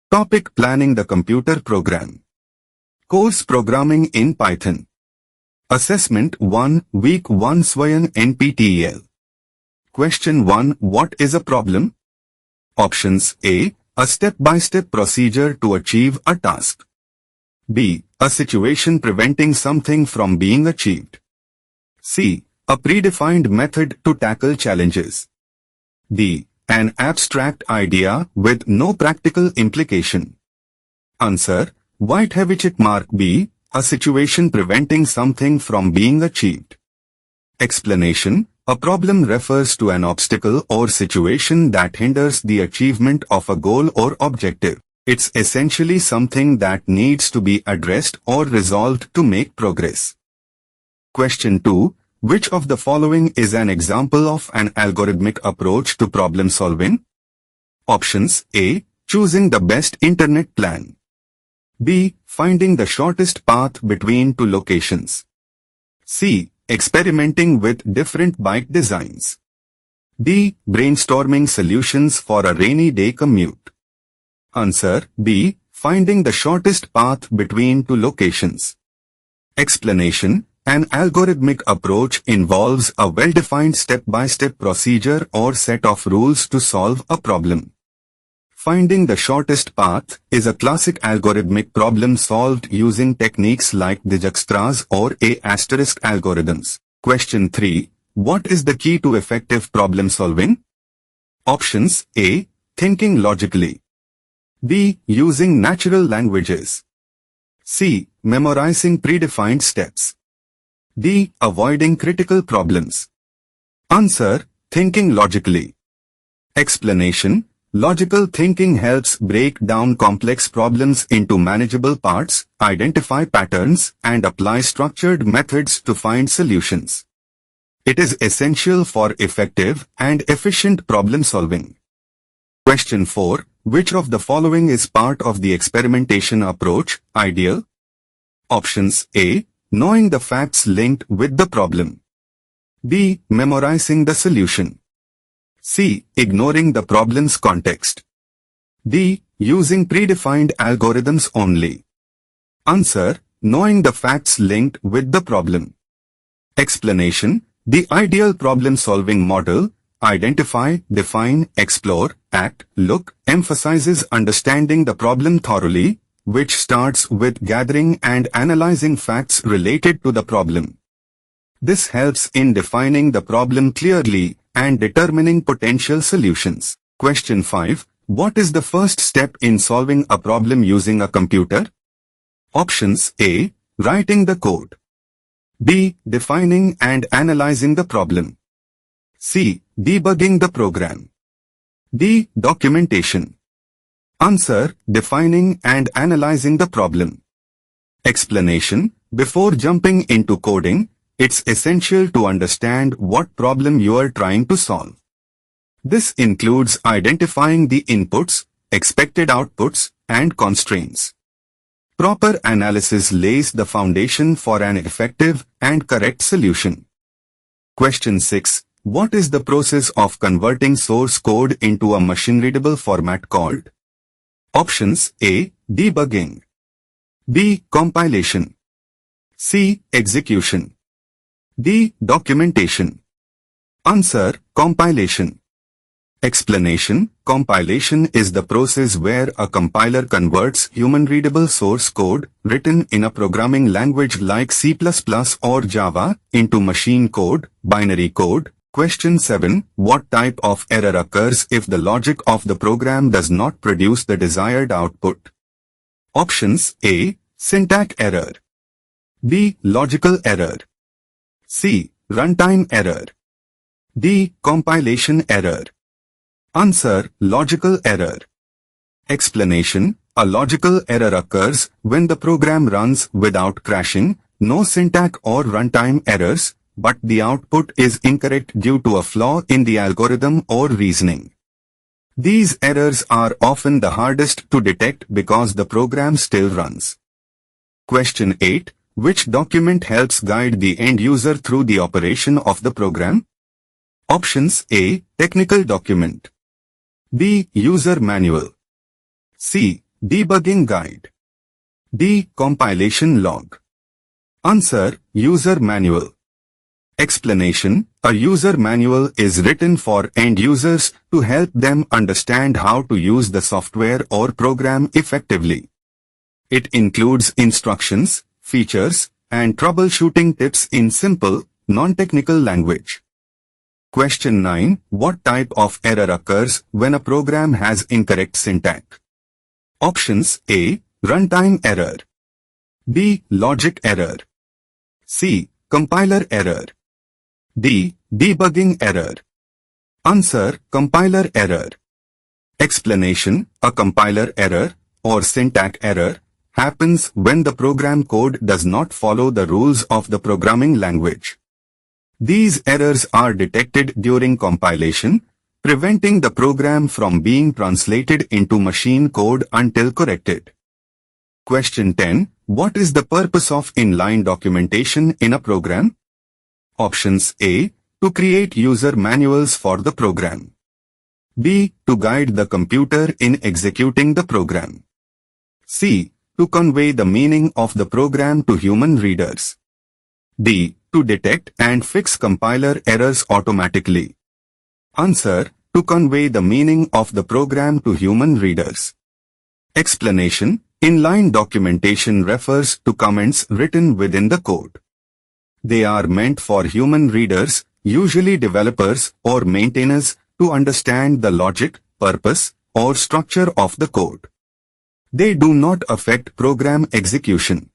Topic: Planning the computer program. Course: Programming in Python. Assessment 1, Week 1, Swayan NPTEL. Question 1. What is a problem? Options: A. A step-by-step procedure to achieve a task. B. A situation preventing something from being achieved. C. A predefined method to tackle challenges. D. An abstract idea with no practical implication. Answer: White heavy check mark B. A situation preventing something from being achieved. Explanation: A problem refers to an obstacle or situation that hinders the achievement of a goal or objective. It's essentially something that needs to be addressed or resolved to make progress. Question 2. Which of the following is an example of an algorithmic approach to problem solving? Options: A. Choosing the best internet plan. B. Finding the shortest path between two locations. C. Experimenting with different bike designs. D. Brainstorming solutions for a rainy day commute. Answer: B. Finding the shortest path between two locations. Explanation: An algorithmic approach involves a well-defined step-by-step procedure or set of rules to solve a problem. Finding the shortest path is a classic algorithmic problem solved using techniques like Dijkstra's or A** algorithms. Question 3. What is the key to effective problem solving? Options: A. Thinking logically. B. Using natural languages. C. Memorizing predefined steps. D. Avoiding critical problems. Answer: Thinking logically. Explanation: Logical thinking helps break down complex problems into manageable parts, identify patterns, and apply structured methods to find solutions. It is essential for effective and efficient problem solving. Question 4. Which of the following is part of the experimentation approach, ideal? Options: A. Knowing the facts linked with the problem. B. Memorizing the solution. C. Ignoring the problem's context. D. Using predefined algorithms only. Answer: Knowing the facts linked with the problem. Explanation: The ideal problem-solving model, identify, define, explore, act, look, emphasizes understanding the problem thoroughly, which starts with gathering and analyzing facts related to the problem. This helps in defining the problem clearly and determining potential solutions. Question 5. What is the first step in solving a problem using a computer? Options: A. Writing the code. B. Defining and analyzing the problem. C. Debugging the program. D. Documentation. Answer: Defining and analyzing the problem. Explanation: Before jumping into coding, it's essential to understand what problem you are trying to solve. This includes identifying the inputs, expected outputs, and constraints. Proper analysis lays the foundation for an effective and correct solution. Question 6. What is the process of converting source code into a machine-readable format called? Options: A. Debugging. B. Compilation. C. Execution. D. Documentation. Answer: Compilation. Explanation: Compilation is the process where a compiler converts human-readable source code written in a programming language like C++ or Java into machine code, binary code. Question 7. What type of error occurs if the logic of the program does not produce the desired output? Options: A. Syntax error. B. Logical error. C. Runtime error. D. Compilation error. Answer: Logical error. Explanation: A logical error occurs when the program runs without crashing, no syntax or runtime errors, but the output is incorrect due to a flaw in the algorithm or reasoning. These errors are often the hardest to detect because the program still runs. Question 8. Which document helps guide the end user through the operation of the program? Options: A. Technical document. B. User manual. C. Debugging guide. D. Compilation log. Answer, user manual. Explanation, a user manual is written for end users to help them understand how to use the software or program effectively. It includes instructions, features, and troubleshooting tips in simple, non-technical language. Question 9. What type of error occurs when a program has incorrect syntax? Options: A. Runtime error. B. Logic error. C. Compiler error. D. Debugging error. Answer, compiler error. Explanation, a compiler error or syntax error happens when the program code does not follow the rules of the programming language. These errors are detected during compilation, preventing the program from being translated into machine code until corrected. Question 10. What is the purpose of inline documentation in a program? Options: A. To create user manuals for the program. B. To guide the computer in executing the program. C. To convey the meaning of the program to human readers. D. To detect and fix compiler errors automatically. Answer, to convey the meaning of the program to human readers. Explanation, inline documentation refers to comments written within the code. They are meant for human readers, usually developers or maintainers, to understand the logic, purpose, or structure of the code. They do not affect program execution.